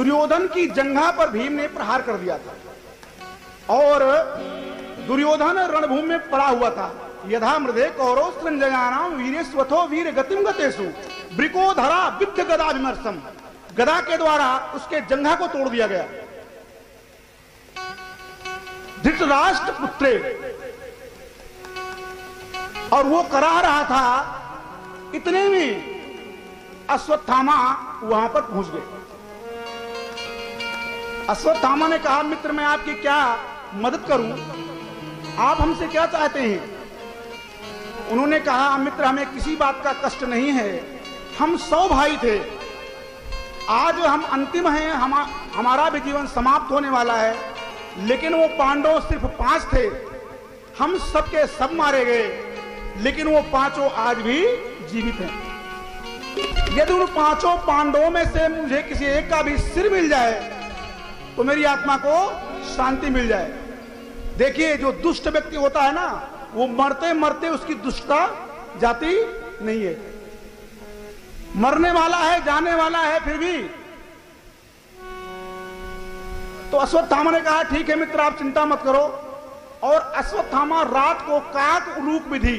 दुर्योधन की जंघा पर भीम ने प्रहार कर दिया था और दुर्योधन रणभूमि में पड़ा हुआ था। यथा मृदे कौरव संजयानाम वीरेश्वथो वीर गतिम गतेषु ब्रिको धरा विद्ध गदा विमर्शम। गदा के द्वारा उसके जंघा को तोड़ दिया गया। धृतराष्ट्र पुत्रे, और वो करा रहा था, इतने में अश्वत्थामा वहां पर पहुंच गए। अश्वत्थामा ने कहा, मित्र मैं आपकी क्या मदद करूं, आप हमसे क्या चाहते हैं? उन्होंने कहा, मित्र हमें किसी बात का कष्ट नहीं है, हम 100 भाई थे, आज हम अंतिम हैं, हमारा भी जीवन समाप्त होने वाला है, लेकिन वो पांडव सिर्फ 5 थे, हम सबके सब मारे गए, लेकिन वो 5 आज भी जीवित हैं। यदि उन 5 पांडवों में से मुझे किसी एक का भी सिर मिल जाए तो मेरी आत्मा को शांति मिल जाए। देखिए, जो दुष्ट व्यक्ति होता है ना, वो मरते मरते उसकी दुष्टता जाती नहीं है। मरने वाला है, जाने वाला है, फिर भी। तो अश्वत्थामा ने कहा, ठीक है मित्र, आप चिंता मत करो। और अश्वत्थामा रात को काक उलूक विधि,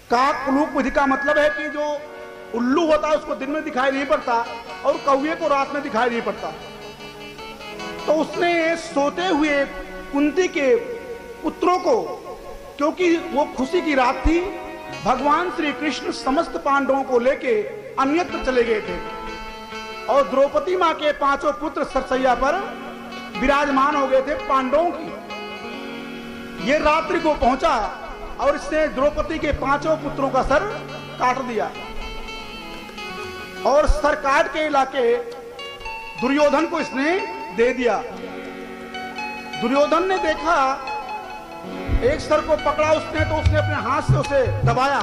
काक उलूक विधि का मतलब है कि जो उल्लू होता है उसको दिन में दिखाई नहीं पड़ता और कौवे को रात में दिखाई नहीं पड़ता। तो उसने सोते हुए कुंती के पुत्रों को, क्योंकि वो खुशी की रात थी, भगवान श्री कृष्ण समस्त पांडवों को लेके अन्यत्र चले गए थे और द्रौपदी मां के 5 पुत्र सरसैया पर विराजमान हो गए थे पांडवों की। ये रात्रि को पहुंचा और इसने द्रौपदी के 5 पुत्रों का सर काट दिया और सर काट के इलाके दुर्योधन को इसने दे दिया। दुर्योधन ने देखा, एक सर को पकड़ा उसने, तो उसने अपने हाथ से उसे दबाया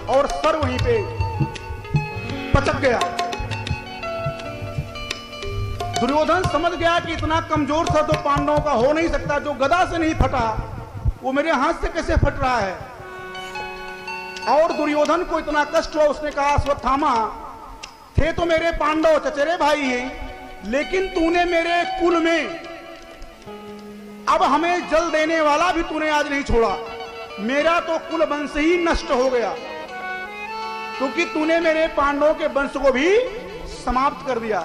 और सर वहीं पे पचक गया। दुर्योधन समझ गया कि इतना कमजोर सर तो पांडवों का हो नहीं सकता, जो गदा से नहीं फटा वो मेरे हाथ से कैसे फट रहा है। और दुर्योधन को इतना कष्ट हुआ, उसने कहा, अश्वत्थामा थे तो मेरे पांडव चचेरे भाई हैं, लेकिन तूने मेरे कुल में अब हमें जल देने वाला भी तूने आज नहीं छोड़ा। मेरा तो कुल वंश ही नष्ट हो गया, क्योंकि तूने मेरे पांडवों के वंश को भी समाप्त कर दिया।